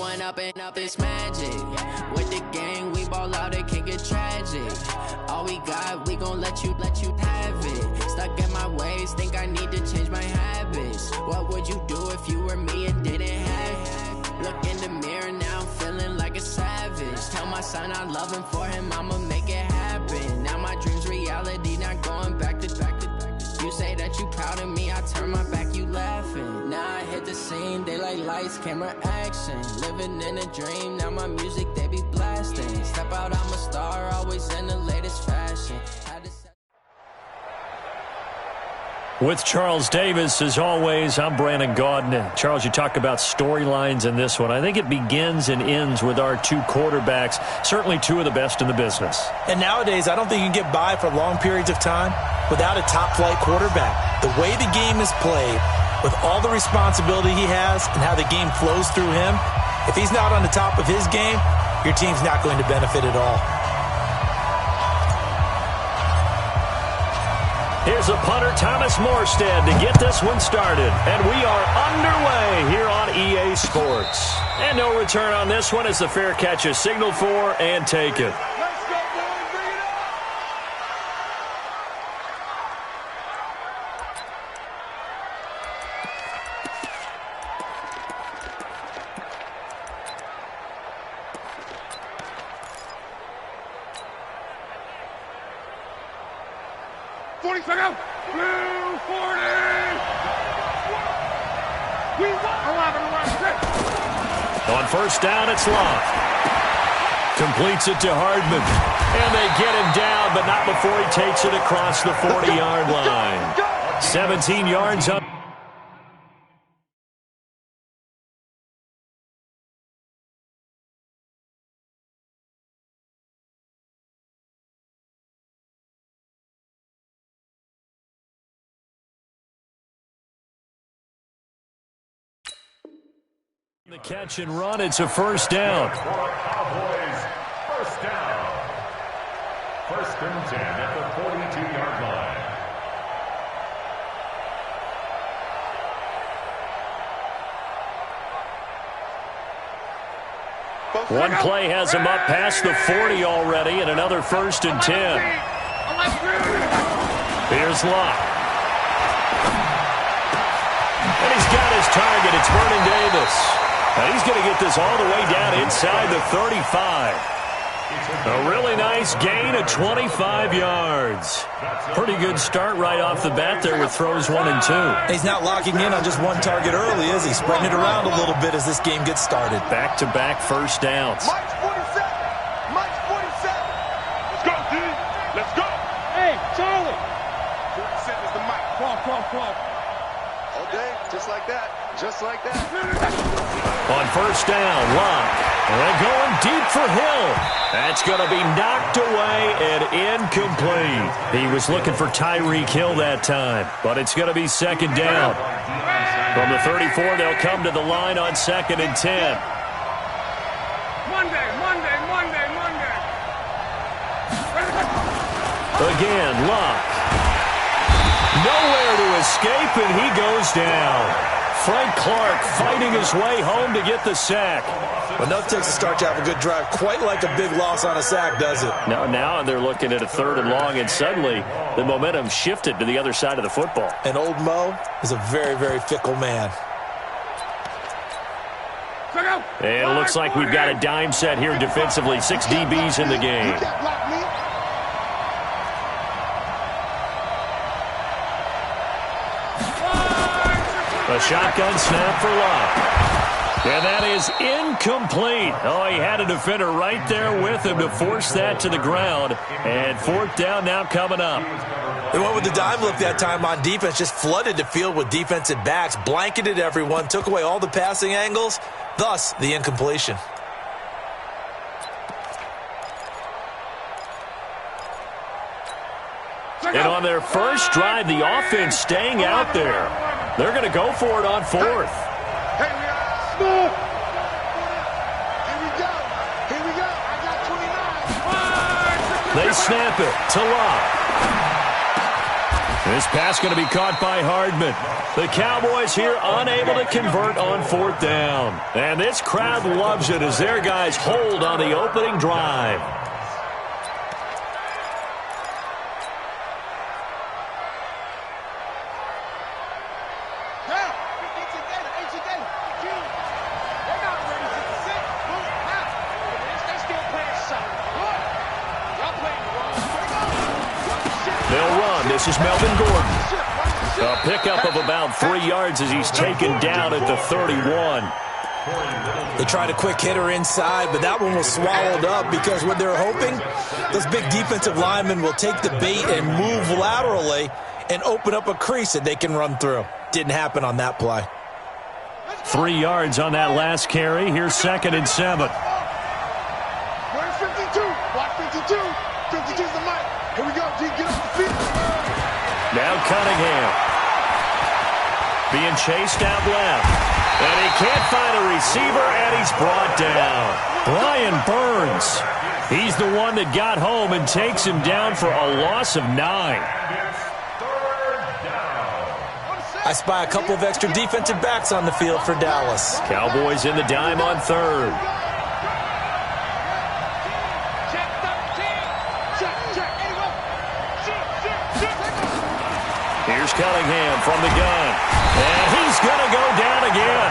one up and up, it's magic. With the gang, we ball out, it can get tragic. All we got, we gon' let you have it. Stuck in my ways, think I need to change my habits. What would you do if you were me and didn't have it? Look in the mirror now, I'm feeling like a savage. Tell my son I love him, for him I'ma make it happen. Now my dream's reality, not going back to. You say that you proud of me, I turn my back, you laughing. Now I hit the scene, they like lights, camera, action. Living in a dream, now my music, they be blasting. Step out, I'm a star, always in the latest fashion. With Charles Davis, as always, I'm Brandon Gaudin. Charles, you talk about storylines in this one. I think it begins and ends with our two quarterbacks, certainly two of the best in the business. And nowadays, I don't think you can get by for long periods of time without a top-flight quarterback. The way the game is played, with all the responsibility he has and how the game flows through him, if he's not on the top of his game, your team's not going to benefit at all. Here's a punter, Thomas Morstead, to get this one started. And we are underway here on EA Sports. And no return on this one as the fair catch is signaled for and taken. On first down, it's Love. Completes it to Hardman. And they get him down, but not before he takes it across the 40-yard line. 17 yards up. The catch and run, it's a first down. Cowboys, first down. First and 10 at the 42-yard line. One play has him up past the 40 already, and another first and 10. Here's Locke. And he's got his target. It's Vernon Davis. And he's going to get this all the way down inside the 35. A really nice gain of 25 yards. Pretty good start right off the bat there with throws 1 and 2. He's not locking in on just one target early, is he? Spreading it around a little bit as this game gets started. Back-to-back first downs. Mike's 47. Mike's 47. Let's go, D. Let's go. Hey, Charlie. 47 is the mic. Come on. All day, just like that. Just like that. On first down, Locke. And going deep for Hill. That's going to be knocked away and incomplete. He was looking for Tyreek Hill that time, but it's going to be second down. From the 34, they'll come to the line on second and 10. Monday. Again, Locke. Nowhere to escape, and he goes down. Frank Clark fighting his way home to get the sack. Enough takes to start to have a good drive. Quite like a big loss on a sack, does it? Now they're looking at a third and long, and suddenly the momentum shifted to the other side of the football. And old Mo is a very, very fickle man. And it looks like we've got a dime set here defensively. 6 DBs in the game. A shotgun snap for Locke. And that is incomplete. Oh, he had a defender right there with him to force that to the ground. And fourth down now coming up. They went with the dime look that time on defense, just flooded the field with defensive backs, blanketed everyone, took away all the passing angles, thus the incompletion. And on their first drive, the offense staying out there. They're going to go for it on fourth. Here we go. I got 29. They snap it to Locke. This pass going to be caught by Hardman. The Cowboys here unable to convert on 4th down. And this crowd loves it as their guys hold on the opening drive. They'll run. This is Melvin Gordon. A pickup of about 3 yards as he's taken down at the 31. They tried a quick hitter inside, but that one was swallowed up because what they're hoping, those big defensive linemen will take the bait and move laterally and open up a crease that they can run through. Didn't happen on that play. 3 yards on that last carry. Here's 2nd and 7. Where's 52? Block 52. 52's the mic. Here we go, G. Get up the field. Now Cunningham. Being chased out left. And he can't find a receiver, and he's brought down. Brian Burns. He's the one that got home and takes him down for a loss of 9. I spy a couple of extra defensive backs on the field for Dallas. Cowboys in the dime on 3rd. Here's Cunningham from the gun. And he's going to go down again.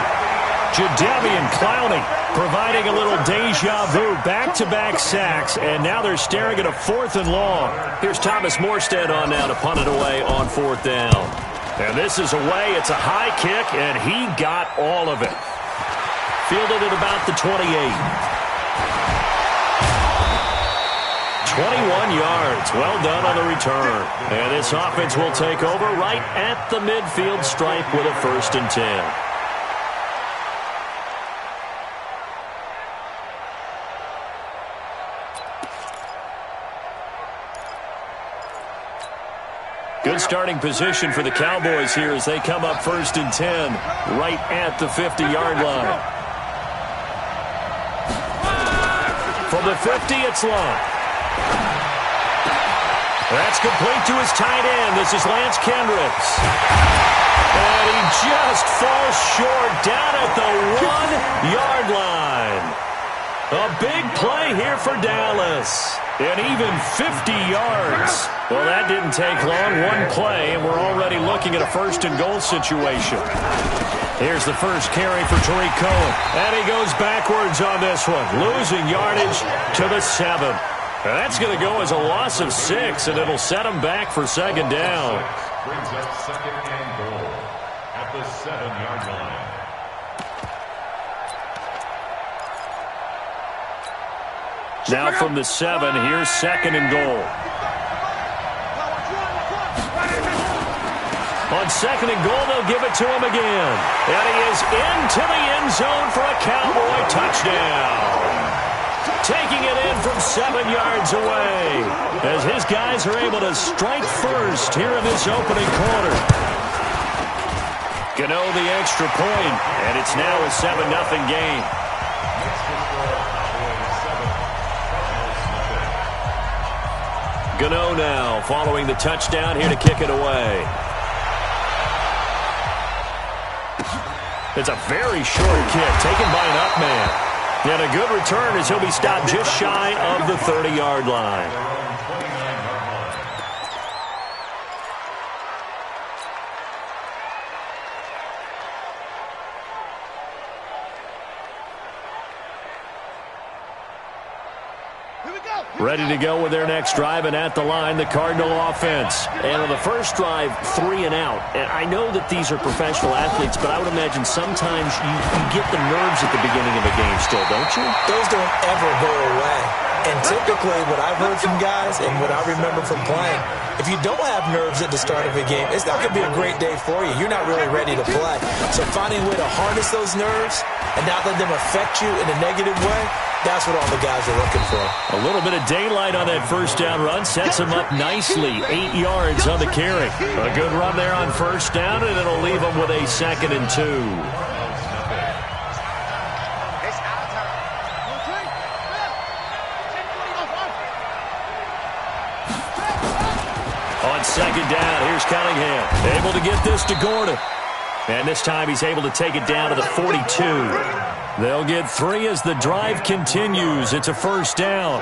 Jadeveon Clowney providing a little deja vu. Back-to-back sacks, and now they're staring at a 4th and long. Here's Thomas Morstead on now to punt it away on 4th down. And this is away. It's a high kick, and he got all of it. Fielded at about the 28. 21 yards. Well done on the return. And this offense will take over right at the midfield stripe with a 1st and 10. Good starting position for the Cowboys here as they come up 1st and 10 right at the 50-yard line. From the 50, it's long. That's complete to his tight end. This is Lance Kendricks. And he just falls short down at the 1-yard line. A big play here for Dallas. And even 50 yards. Well, that didn't take long. One play, and we're already looking at a 1st and goal situation. Here's the first carry for Tariq Cohen. And he goes backwards on this one, losing yardage to the 7. That's going to go as a loss of 6, and it'll set him back for 2nd down. Brings up 2nd and goal at the 7-yard line. Now from the 7, here's 2nd and goal. On 2nd and goal, they'll give it to him again. And he is into the end zone for a Cowboy touchdown. Taking it in from 7 yards away as his guys are able to strike first here in this opening quarter. Gano the extra point, and it's now a 7-0 game. Gano now following the touchdown here to kick it away. It's a very short kick taken by an up man. And a good return as he'll be stopped just shy of the 30-yard line. Ready to go with their next drive, and at the line, the Cardinal offense. And on the first drive, 3 and out. And I know that these are professional athletes, but I would imagine sometimes you get the nerves at the beginning of a game still, don't you? Those don't ever go away. And typically, what I've heard from guys and what I remember from playing, if you don't have nerves at the start of a game, it's not going to be a great day for you. You're not really ready to play. So finding a way to harness those nerves and not let them affect you in a negative way, that's what all the guys are looking for. A little bit of daylight on that first down run sets him up nicely. 8 yards on the carry. A good run there on first down, and it'll leave him with a 2nd and 2. On second down. Here's Cunningham, able to get this to Gordon. And this time he's able to take it down to the 42. They'll get 3 as the drive continues. It's a first down.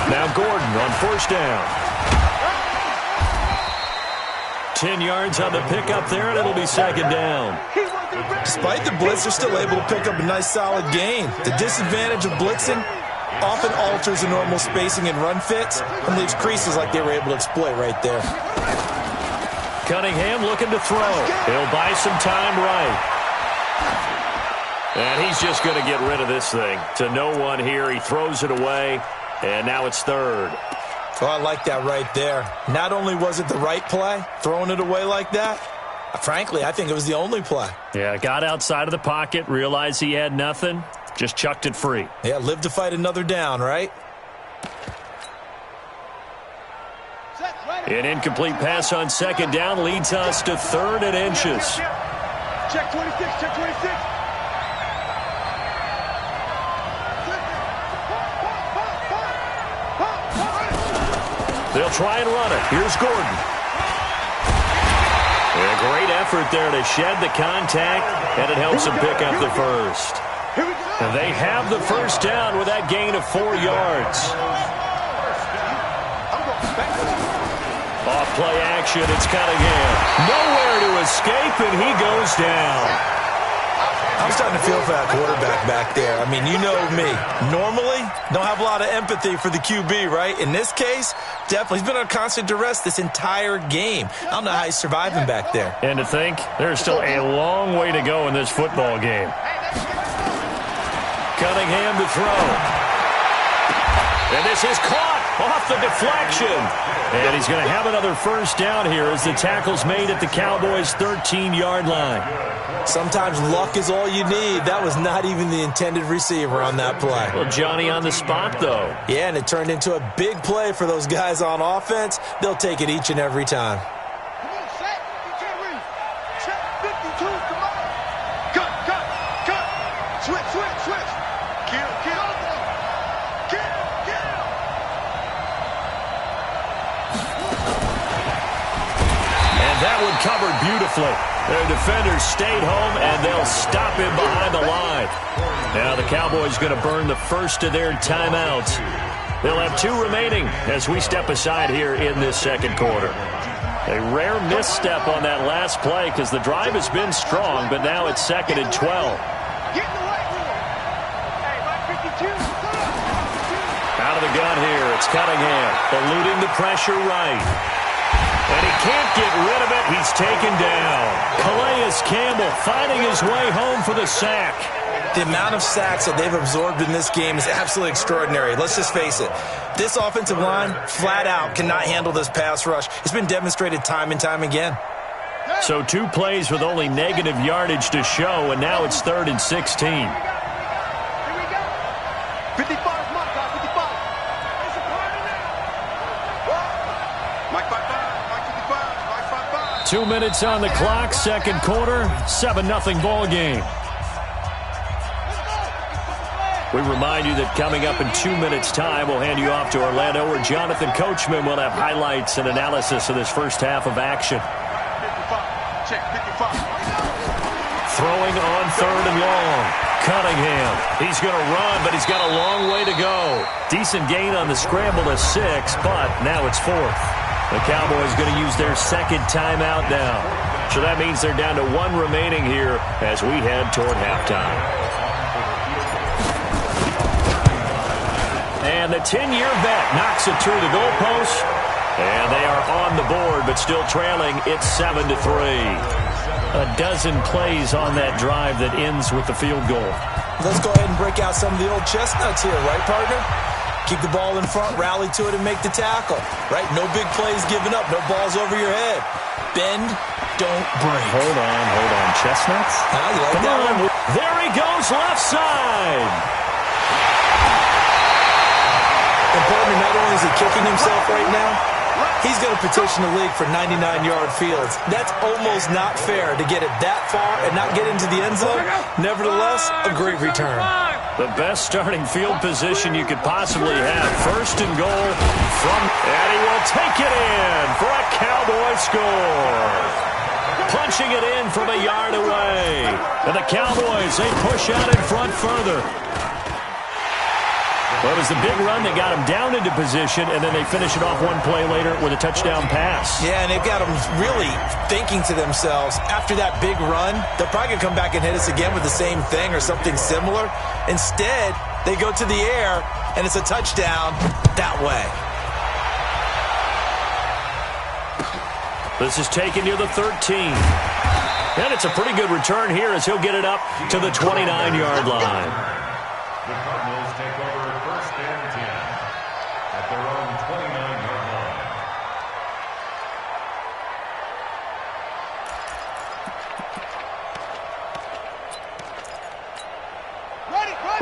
Now Gordon on first down. 10 yards on the pickup there, and it'll be second down. Despite the blitz, they're still able to pick up a nice, solid gain. The disadvantage of blitzing often alters the normal spacing and run fits and leaves creases like they were able to exploit right there. Cunningham looking to throw. He'll buy some time right. And he's just going to get rid of this thing. To no one here. He throws it away, and now it's third. Oh, I like that right there. Not only was it the right play, throwing it away like that, frankly, I think it was the only play. Yeah, got outside of the pocket, realized he had nothing, just chucked it free. Yeah, live to fight another down, right? An incomplete pass on second down leads us to 3rd and inches. Check 26, check 26. They'll try and run it. Here's Gordon. A great effort there to shed the contact, and it helps them pick up the first. And they have the first down with that gain of 4 yards. Off play action, it's Cunningham. Nowhere to escape, and he goes down. I'm starting to feel for that quarterback back there. I mean, you know me. Normally, don't have a lot of empathy for the QB, right? In this case, definitely. He's been on constant duress this entire game. I don't know how he's surviving back there. And to think, there's still a long way to go in this football game. Cunningham to throw. And this is caught off the deflection. And he's going to have another first down here as the tackle's made at the Cowboys' 13-yard line. Sometimes luck is all you need. That was not even the intended receiver on that play. Well, Johnny on the spot, though. Yeah, and it turned into a big play for those guys on offense. They'll take it each and every time. Come on, set. You can't read. Check 52, come on. Cut, cut, cut. Switch, switch, switch. Kill, kill. Kill, kill. And that one covered beautifully. Their defenders stayed home, and they'll stop him behind the line. Now the Cowboys going to burn the first of their timeouts. They'll have 2 remaining as we step aside here in this second quarter. A rare misstep on that last play because the drive has been strong, but now it's 2nd and 12. Get in the right one. Hey, right 52. Out of the gun here, it's Cunningham, eluding the pressure right. And he can't get rid of it. He's taken down. Calais Campbell finding his way home for the sack. The amount of sacks that they've absorbed in this game is absolutely extraordinary. Let's just face it. This offensive line, flat out, cannot handle this pass rush. It's been demonstrated time and time again. So 2 plays with only negative yardage to show, and now it's 3rd and 16. Here we go. 55 is my guy, 55. It's a party now. Mike 55, Mike 55, Mike 55. 2 minutes on the clock, second quarter, 7-0 ball game. We remind you that coming up in 2 minutes' time, we'll hand you off to Orlando, where Jonathan Coachman will have highlights and analysis of this first half of action. 55, check 55. Throwing on 3rd and long. Cunningham. He's going to run, but he's got a long way to go. Decent gain on the scramble to 6, but now it's 4th. The Cowboys going to use their 2nd timeout now. So that means they're down to 1 remaining here as we head toward halftime. And the 10-year vet knocks it through the goalpost. And they are on the board, but still trailing. It's 7-3. A dozen plays on that drive that ends with the field goal. Let's go ahead and break out some of the old chestnuts here, right, partner? Keep the ball in front, rally to it, and make the tackle, right? No big plays given up, no balls over your head. Bend, don't break. Hold on. Chestnuts? You like Come that on. one? There he goes, left side. And partner, not only is he kicking himself right now, he's going to petition the league for 99-yard fields. That's almost not fair to get it that far and not get into the end zone. Nevertheless, a great return. The best starting field position you could possibly have. First and goal and he will take it in for a Cowboy score. Punching it in from a yard away. And the Cowboys, they push out in front further. Well, it was the big run that got them down into position, and then they finish it off one play later with a touchdown pass. Yeah, and they've got them really thinking to themselves, after that big run, they're probably going to come back and hit us again with the same thing or something similar. Instead, they go to the air, and it's a touchdown that way. This is taken near the 13. And it's a pretty good return here as he'll get it up to the 29-yard line. The Cardinals take over first and 10 at their own 29-yard line.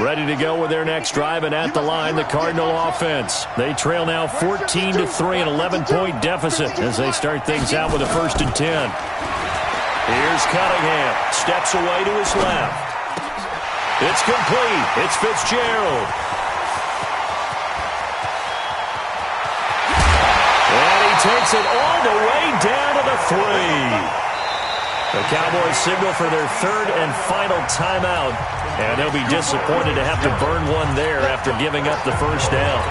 Ready to go with their next drive, and at the line, the Cardinal offense. They trail now 14-3, an 11-point deficit as they start things out with a first and 10. Here's Cunningham. Steps away to his left. It's complete. It's Fitzgerald. And he takes it all the way down to the 3. The Cowboys signal for their third and final timeout. And they'll be disappointed to have to burn one there after giving up the first down.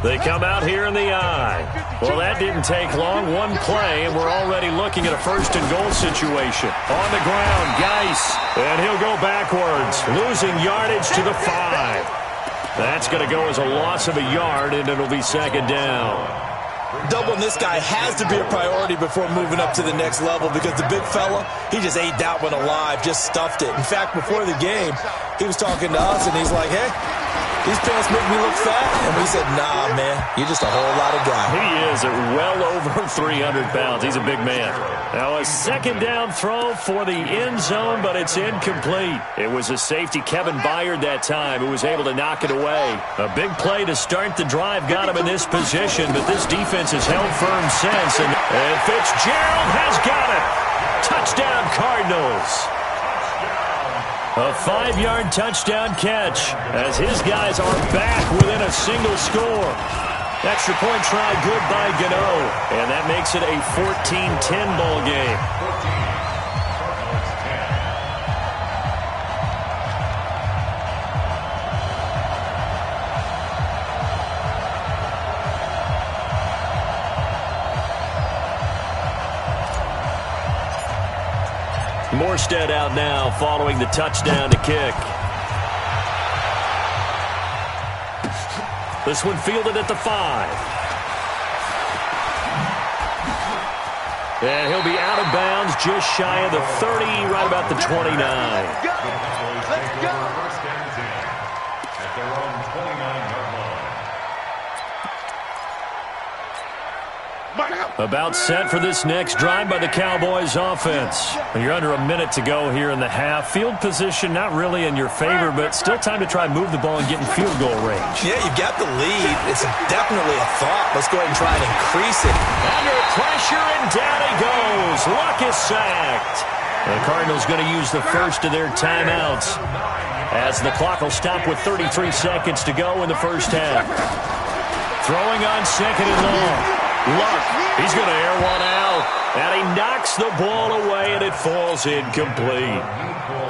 They come out here in the eye. Well, that didn't take long. One play, and we're already looking at a first and goal situation. On the ground, Geis. And he'll go backwards, losing yardage to the 5. That's going to go as a loss of a yard, and it'll be second down. Doubling this guy has to be a priority before moving up to the next level because the big fella, he just ate that one alive, just stuffed it. In fact, before the game, he was talking to us, and he's like, hey, these pants make me look fat. And we said, nah, man, you're just a whole lot of guy. He is at well over 300 pounds. He's a big man. Now a second down throw for the end zone, but it's incomplete. It was a safety, Kevin Byard, that time, who was able to knock it away. A big play to start the drive got him in this position, but this defense has held firm since. And Fitzgerald has got it. Touchdown, Cardinals. A 5-yard touchdown catch as his guys are back within a single score. Extra point try good by Gano, and that makes it a 14-10 ball game. Morstead out now following the touchdown to kick. This one fielded at the 5. And he'll be out of bounds just shy of the 30, right about the 29. Let's go. First and 10 at their own 29-yard line. About set for this next drive by the Cowboys offense. You're under a minute to go here in the half. Field position not really in your favor, but still time to try and move the ball and get in field goal range. Yeah, you've got the lead. It's definitely a thought. Let's go ahead and try and increase it. Under pressure, and down he goes. Luck is sacked. The Cardinals going to use the first of their timeouts as the clock will stop with 33 seconds to go in the first half. Throwing on second and long. Luck, he's going to air one out, and he knocks the ball away, and it falls incomplete.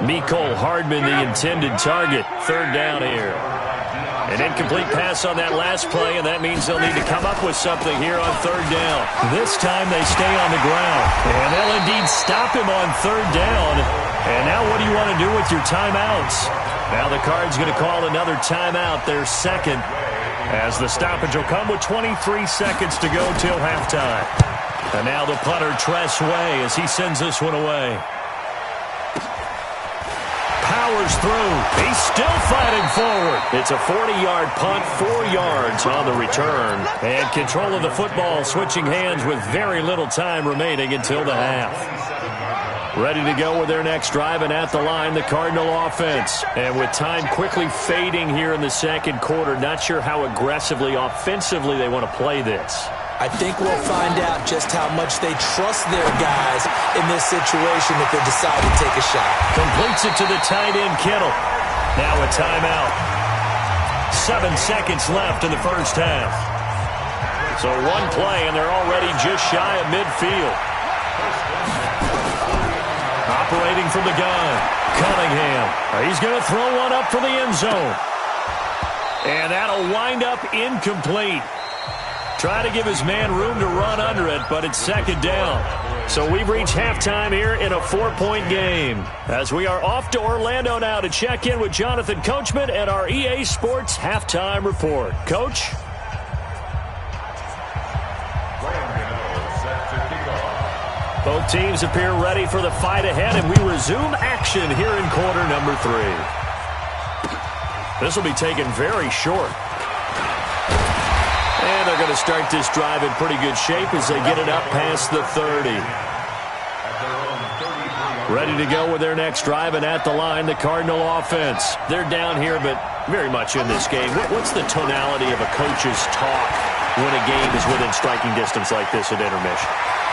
Mecole Hardman, the intended target. Third down here. An incomplete pass on that last play, and that means they'll need to come up with something here on third down. This time they stay on the ground, and they'll indeed stop him on third down. And now what do you want to do with your timeouts? Now the Cards going to call another timeout, their second, as the stoppage will come with 23 seconds to go till halftime. And now the punter, Tress Way, as he sends this one away. Powers through. He's still fighting forward. It's a 40-yard punt, 4 yards on the return. And control of the football switching hands with very little time remaining until the half. Ready to go with their next drive, and at the line, the Cardinal offense. And with time quickly fading here in the second quarter, not sure how aggressively, offensively they want to play this. I think we'll find out just how much they trust their guys in this situation if they decide to take a shot. Completes it to the tight end, Kittle. Now a timeout. 7 seconds left in the first half. So one play, and they're already just shy of midfield. Operating from the gun, Cunningham. He's going to throw one up for the end zone. And that'll wind up incomplete. Try to give his man room to run under it, but it's second down. So we've reached halftime here in a 4-point game. As we are off to Orlando now to check in with Jonathan Coachman and our EA Sports Halftime Report. Coach? Both teams appear ready for the fight ahead, and we resume action here in quarter number 3. This will be taken very short. And they're going to start this drive in pretty good shape as they get it up past the 30. Ready to go with their next drive, and at the line, the Cardinal offense. They're down here, but very much in this game. What's the tonality of a coach's talk when a game is within striking distance like this at intermission?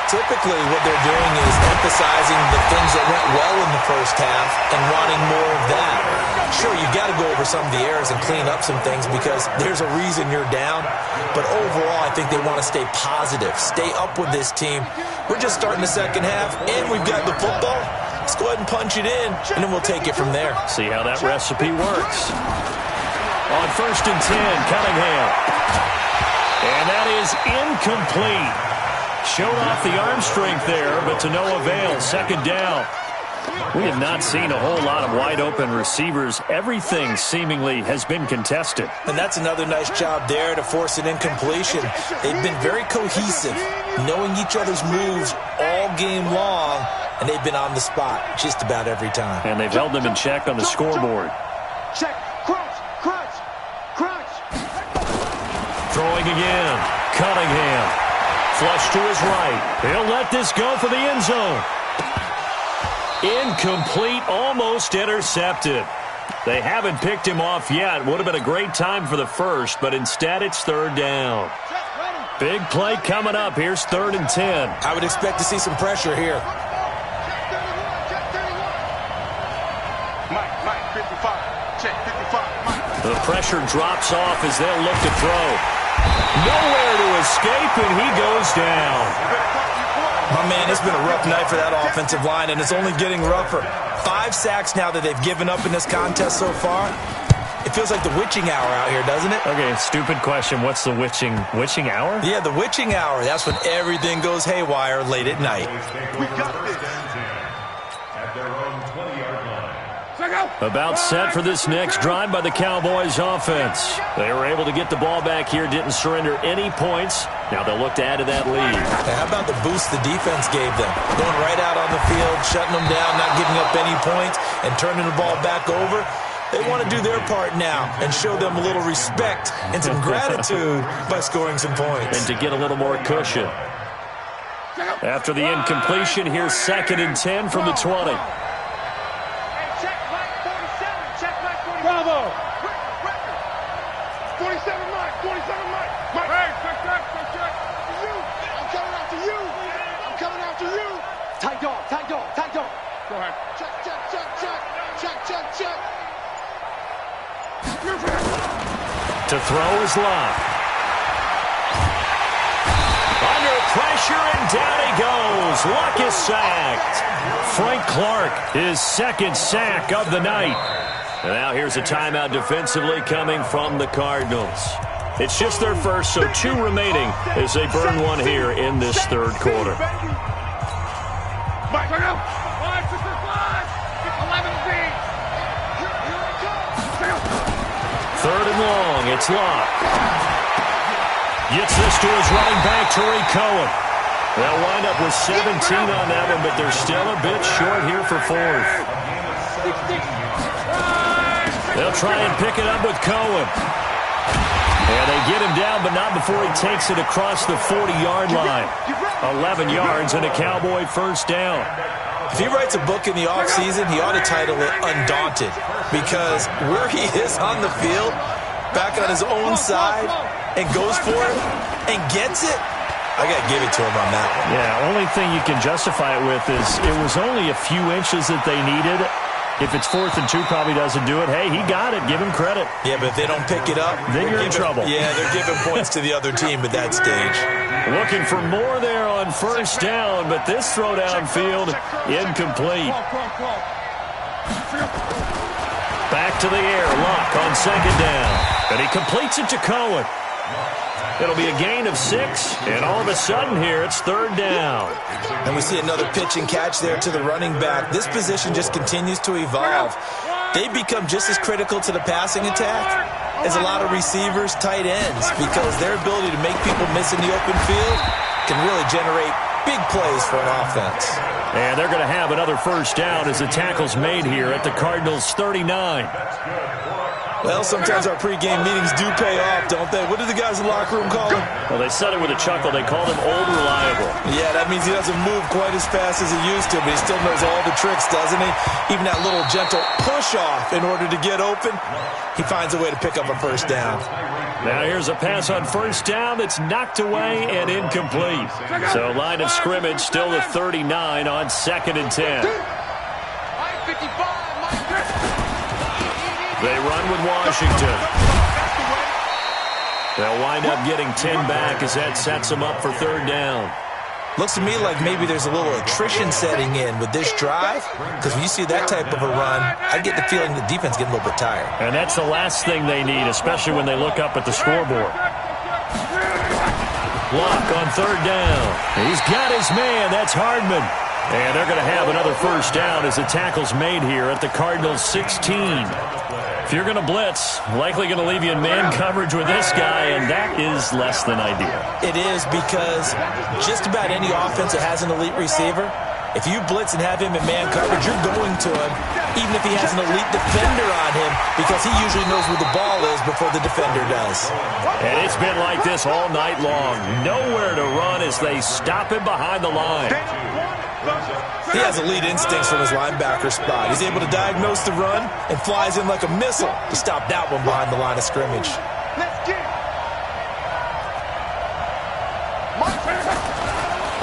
Typically, what they're doing is emphasizing the things that went well in the first half and wanting more of that. Sure, you've got to go over some of the errors and clean up some things because there's a reason you're down. But overall, I think they want to stay positive, stay up with this team. We're just starting the second half, and we've got the football. Let's go ahead and punch it in, and then we'll take it from there. See how that recipe works. On 1st and 10, Cunningham. And that is incomplete. Showed off the arm strength there, but to no avail. Second down. We have not seen a whole lot of wide-open receivers. Everything seemingly has been contested. And that's another nice job there to force an incompletion. They've been very cohesive, knowing each other's moves all game long, and they've been on the spot just about every time. And they've held them in check on the scoreboard. Check. Crunch. Crunch. Crunch. Throwing again. Cunningham. Flush to his right. He'll let this go for the end zone. Incomplete, almost intercepted. They haven't picked him off yet. Would have been a great time for the first, but instead it's third down. Big play coming up. Here's 3rd and 10. I would expect to see some pressure here. Mike, 55. Check, 55. Mike. The pressure drops off as they'll look to throw. Nowhere to escape, and he goes down. My man, it's been a rough night for that offensive line, and it's only getting rougher. 5 sacks now that they've given up in this contest so far. It feels like the witching hour out here, doesn't it? Okay, stupid question. What's the witching hour? Yeah, the witching hour. That's when everything goes haywire late at night. We got this. At their own 20-yard line. About set for this next drive by the Cowboys offense. They were able to get the ball back here, didn't surrender any points. Now they'll look to add to that lead. How about the boost the defense gave them? Going right out on the field, shutting them down, not giving up any points, and turning the ball back over. They want to do their part now and show them a little respect and some gratitude by scoring some points. And to get a little more cushion. After the incompletion, here's 2nd and 10 from the 20. Bravo! 47 Mike. Mike. Hey, check. I'm coming after you. Tight dog. Go ahead. Check. To throw is Locke. Under pressure, and down he goes. Luck is sacked. Frank Clark, his 2nd sack of the night. And now here's a timeout defensively coming from the Cardinals. It's just their first, so 2 remaining as they burn one here in this 3rd quarter. Mike, go. 5, 6, 5. 11 feet. 3rd and long, it's Locke. Gets this to his running back, Tariq Cohen. They'll wind up with 17 on that one, but they're still a bit short here for 4th. They'll try and pick it up with Cohen. And they get him down, but not before he takes it across the 40-yard line. 11 yards and a Cowboy first down. If he writes a book in the offseason, he ought to title it Undaunted, because where he is on the field, back on his own side, and goes for it and gets it, I got to give it to him on that one. Yeah, only thing you can justify it with is it was only a few inches that they needed. If it's 4th and 2, probably doesn't do it. Hey, he got it. Give him credit. Yeah, but if they don't pick it up, then you're in trouble. Yeah, they're giving points to the other team at that stage. Looking for more there on first down, but this throw downfield, incomplete. Back to the air, Luck on second down. And he completes it to Cohen. It'll be a gain of 6, and all of a sudden here, it's 3rd down. And we see another pitch and catch there to the running back. This position just continues to evolve. They become just as critical to the passing attack as a lot of receivers, tight ends, because their ability to make people miss in the open field can really generate big plays for an offense. And they're going to have another first down as the tackle's made here at the Cardinals' 39. Well, sometimes our pregame meetings do pay off, don't they? What do the guys in the locker room call him? Well, they said it with a chuckle. They called him Old Reliable. Yeah, that means he doesn't move quite as fast as he used to, but he still knows all the tricks, doesn't he? Even that little gentle push-off in order to get open, he finds a way to pick up a first down. Now here's a pass on first down that's knocked away and incomplete. So line of scrimmage still the 39 on 2nd and 10. They run with Washington. They'll wind up getting 10 back as that sets them up for 3rd down. Looks to me like maybe there's a little attrition setting in with this drive, because when you see that type of a run, I get the feeling the defense getting a little bit tired. And that's the last thing they need, especially when they look up at the scoreboard. Luck on 3rd down. He's got his man. That's Hardman. And they're going to have another first down as the tackle's made here at the Cardinals' 16. If you're going to blitz, likely going to leave you in man coverage with this guy, and that is less than ideal. It is, because just about any offense that has an elite receiver, if you blitz and have him in man coverage, you're going to him, even if he has an elite defender on him, because he usually knows where the ball is before the defender does. And it's been like this all night long. Nowhere to run as they stop him behind the line. He has elite instincts from his linebacker spot. He's able to diagnose the run and flies in like a missile to stop that one behind the line of scrimmage.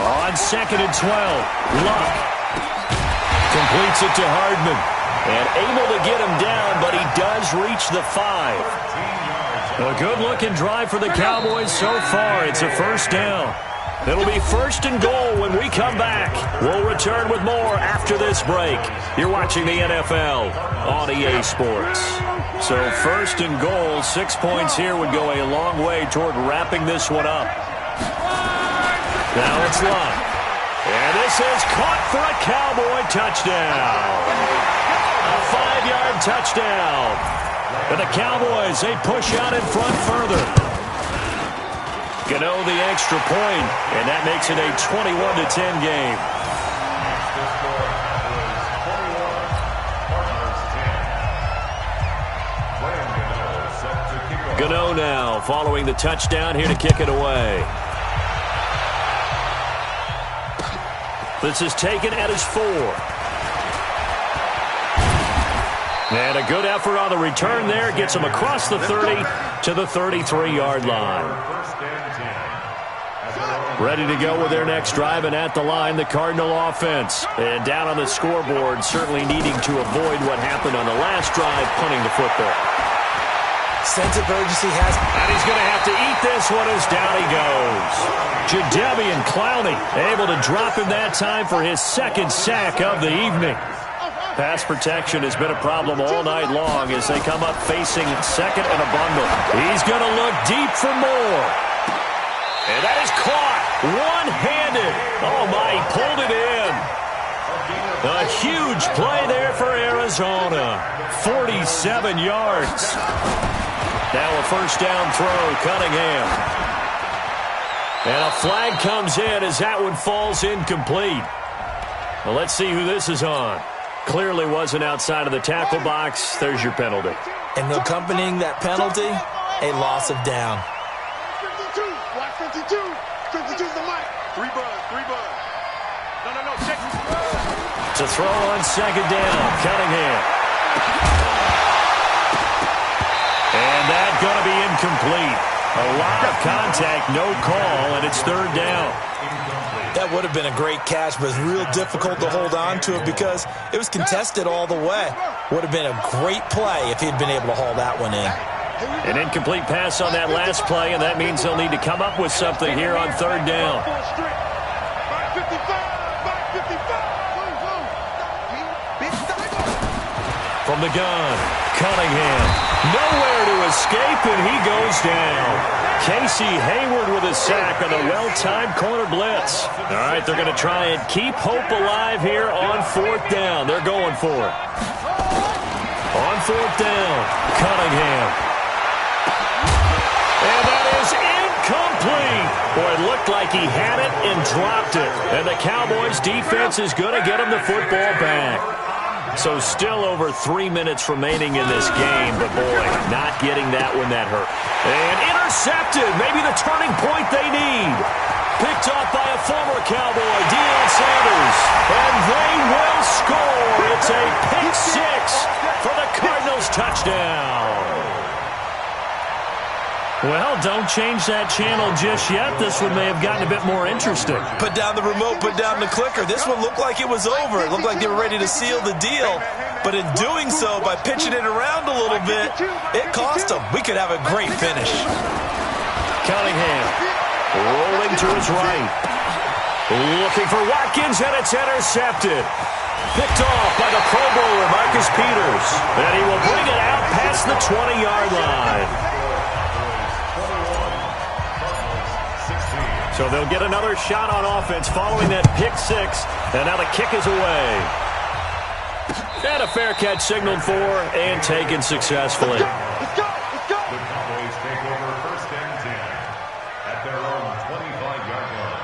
On 2nd and 12, Luck completes it to Hardman. And able to get him down, but he does reach the 5. A good-looking drive for the Cowboys so far. It's a first down. It'll be 1st and goal when we come back. We'll return with more after this break. You're watching the NFL on EA Sports. So 1st and goal, 6 points here would go a long way toward wrapping this one up. Now it's Luck. And this is caught for a Cowboy touchdown. A 5-yard touchdown. And the Cowboys, they push out in front further. Gano the extra point, and that makes it a 21-10 game. Gano now following the touchdown here to kick it away. This is taken at his 4. And a good effort on the return there. Gets him across the 30 to the 33-yard line. Ready to go with their next drive, and at the line, the Cardinal offense. And down on the scoreboard, certainly needing to avoid what happened on the last drive, punting the football. Sense of urgency has... And he's going to have to eat this one as down he goes. Jadeveon Clowney able to drop him that time for his 2nd sack of the evening. Pass protection has been a problem all night long as they come up facing 2nd and a bundle. He's going to look deep for more. And that is caught one-handed. Oh, my, he pulled it in. A huge play there for Arizona. 47 yards. Now a first down throw, Cunningham. And a flag comes in as that one falls incomplete. Well, let's see who this is on. Clearly wasn't outside of the tackle box. There's your penalty. And accompanying that penalty, a loss of down. 52, black 52. 52's the mic. 3 buzz. No, check. It's a throw on 2nd down. Cunningham. And that's going to be incomplete. A lot of contact, no call, and it's third down. That would have been a great catch, but it's real difficult to hold on to it because it was contested all the way. Would have been a great play if he'd been able to haul that one in. An incomplete pass on that last play, and that means they'll need to come up with something here on third down. From the gun, Cunningham. Nowhere to escape, and he goes down. Casey Hayward with a sack on a well-timed corner blitz. All right, they're going to try and keep hope alive here on fourth down. They're going for it. On fourth down, Cunningham. And that is incomplete. Boy, it looked like he had it and dropped it. And the Cowboys' defense is going to get him the football back. So still over 3 minutes remaining in this game, but boy, not getting that one that hurt. And intercepted, maybe the turning point they need. Picked off by a former Cowboy, Deion Sanders. And they will score. It's a pick six for the Cardinals touchdown. Well, don't change that channel just yet. This one may have gotten a bit more interesting. Put down the remote, put down the clicker. This one looked like it was over. It looked like they were ready to seal the deal. But in doing so, by pitching it around a little bit, it cost them. We could have a great finish. Cunningham rolling to his right. Looking for Watkins, and it's intercepted. Picked off by the Pro Bowler, Marcus Peters. And he will bring it out past the 20-yard line. So they'll get another shot on offense following that pick six. And now the kick is away. And a fair catch signaled for and taken successfully. The Cowboys take over first and 10 at their own 25-yard line.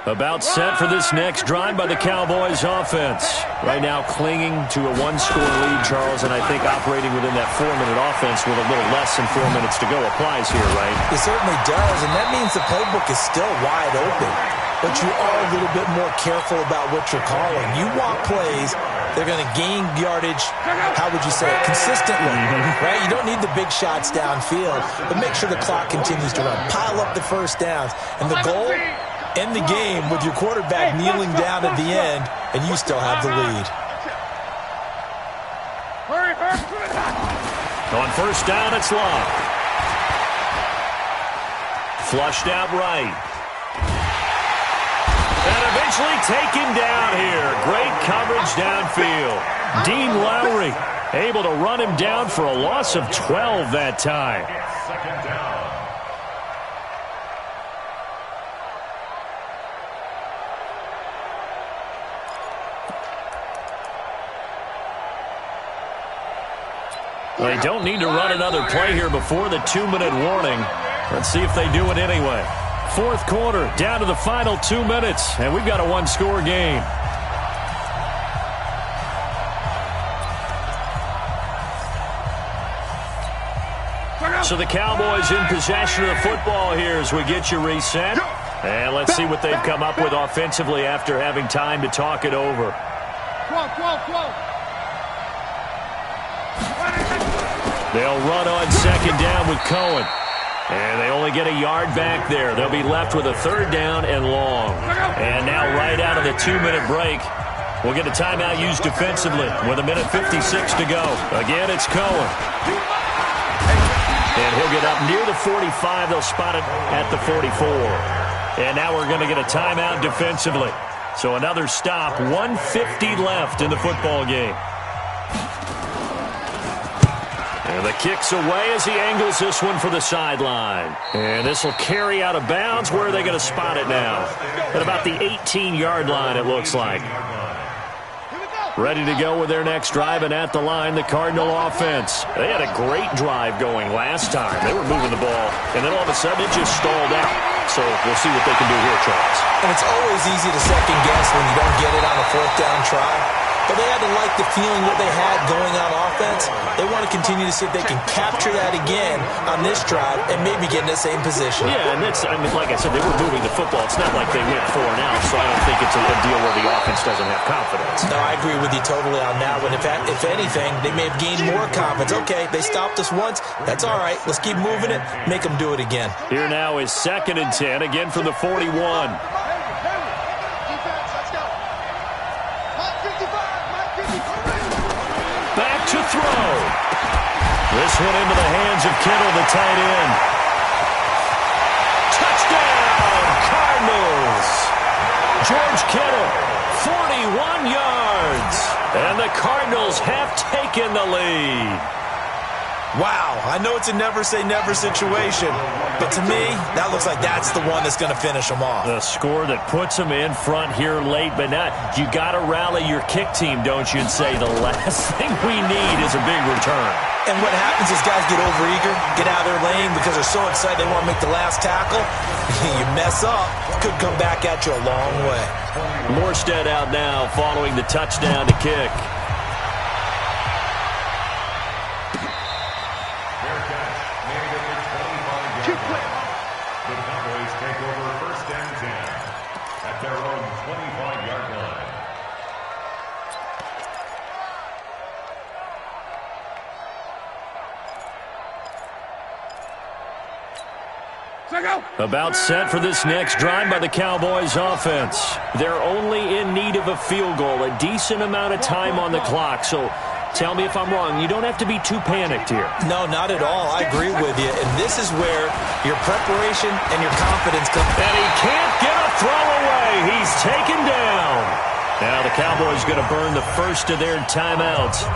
About set for this next drive by the Cowboys offense. Right now clinging to a one-score lead, Charles, and I think operating within that 4-minute offense with a little less than 4 minutes to go applies here, right? It certainly does, and that means the playbook is still wide open. But you are a little bit more careful about what you're calling. You want plays, they're going to gain yardage, how would you say it, consistently, right? You don't need the big shots downfield, but make sure the clock continues to run. Pile up the first downs, and the goal, end the game with your quarterback kneeling down at the end, and you still have the lead. On first down, it's Love. Flushed out right. And eventually taken down here. Great coverage downfield. Dean Lowry able to run him down for a loss of 12 that time. Second down. They don't need to run another play here before the 2-minute warning. Let's see if they do it anyway. Fourth quarter, down to the final 2 minutes, and we've got a one-score game. So the Cowboys in possession of the football here as we get you reset. And let's see what they've come up with offensively after having time to talk it over. They'll run on second down with Cohen. And they only get a yard back there. They'll be left with a third down and long. And now right out of the 2-minute break, we'll get a timeout used defensively with 1:56 to go. Again, it's Cohen. And he'll get up near the 45. They'll spot it at the 44. And now we're going to get a timeout defensively. So another stop, 1:50 left in the football game. And the kick's away as he angles this one for the sideline. And this will carry out of bounds. Where are they going to spot it now? At about the 18-yard line, it looks like. Ready to go with their next drive, and at the line, the Cardinal offense. They had a great drive going last time. They were moving the ball, and then all of a sudden it just stalled out. So we'll see what they can do here, Charles. And it's always easy to second guess when you don't get it on a fourth down try. but they had to like the feeling what they had going on offense. They want to continue to see if they can capture that again on this drive and maybe get in the same position. Yeah, and that's, I mean, like I said, they were moving the football. It's not like they went 4 and out, so I don't think it's a deal where the offense doesn't have confidence. No, I agree with you totally on that one. If anything, they may have gained more confidence. Okay, they stopped us once. That's all right. Let's keep moving it. Make them do it again. Here now is 2nd and 10, again from the 41. Back to throw. This one into the hands of Kittle, the tight end. Touchdown, Cardinals. George Kittle, 41 yards. And the Cardinals have taken the lead. Wow, I know it's a never-say-never situation, but to me, that looks like that's the one that's going to finish them off. The score that puts them in front here late, but not. You got to rally your kick team, don't you, and say the last thing we need is a big return. And what happens is guys get overeager, get out of their lane because they're so excited they want to make the last tackle. You mess up, could come back at you a long way. Morstead out now following the touchdown to kick. About set for this next drive by the Cowboys offense. They're only in need of a field goal, a decent amount of time on the clock. So tell me if I'm wrong. You don't have to be too panicked here. No, not at all. I agree with you. And this is where your preparation and your confidence come. And he can't get a throw away. He's taken down. Now the Cowboys going to burn the first of their timeouts,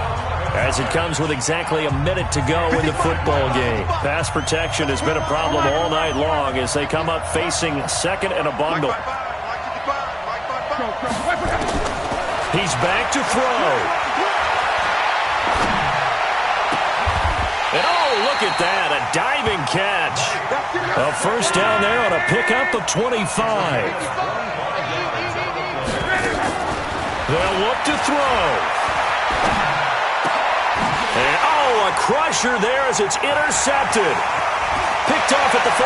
as it comes with exactly a minute to go in the football game. Pass protection has been a problem all night long as they come up facing second and a bundle. He's back to throw. And oh, look at that, a diving catch. A first down there on a pickup of 25. They'll look to throw. And, oh, a crusher there as it's intercepted. Picked off at the 48.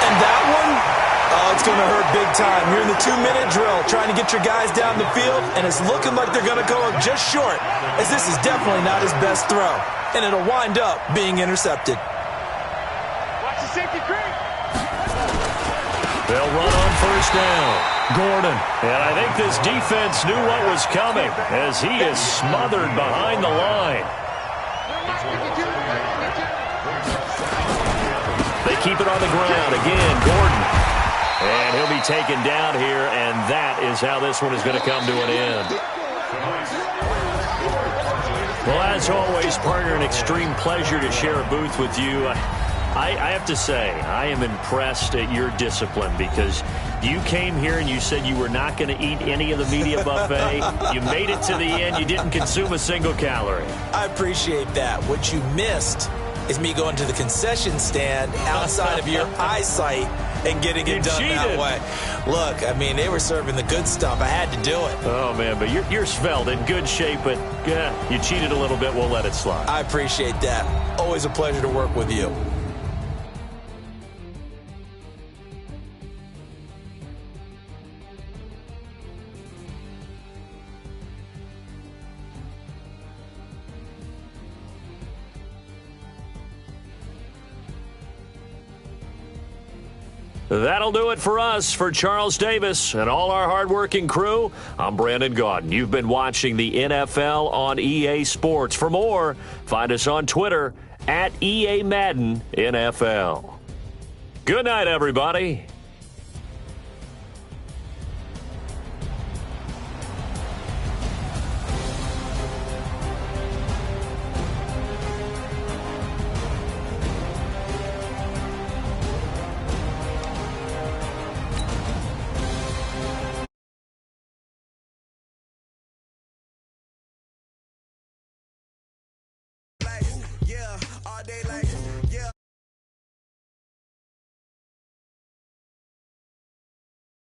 And that one, oh, it's going to hurt big time. You're in the 2-minute drill trying to get your guys down the field, and it's looking like they're going to go up just short, as this is definitely not his best throw. And it'll wind up being intercepted. Watch the safety creep. They'll run on first down. Gordon. And I think this defense knew what was coming as he is smothered behind the line. They keep it on the ground. Again, Gordon. And he'll be taken down here, and that is how this one is going to come to an end. Well, as always, partner, an extreme pleasure to share a booth with you. I have to say, I am impressed at your discipline because you came here and you said you were not going to eat any of the media buffet. You made it to the end. You didn't consume a single calorie. I appreciate that. What you missed is me going to the concession stand outside of your eyesight and getting it done that way. Look, I mean, they were serving the good stuff. I had to do it. Oh, man, but you're svelte, in good shape, but you cheated a little bit. We'll let it slide. I appreciate that. Always a pleasure to work with you. That'll do it for us. For Charles Davis and all our hardworking crew, I'm Brandon Gaudin. You've been watching the NFL on EA Sports. For more, find us on Twitter at EA Madden NFL. Good night, everybody. All day long.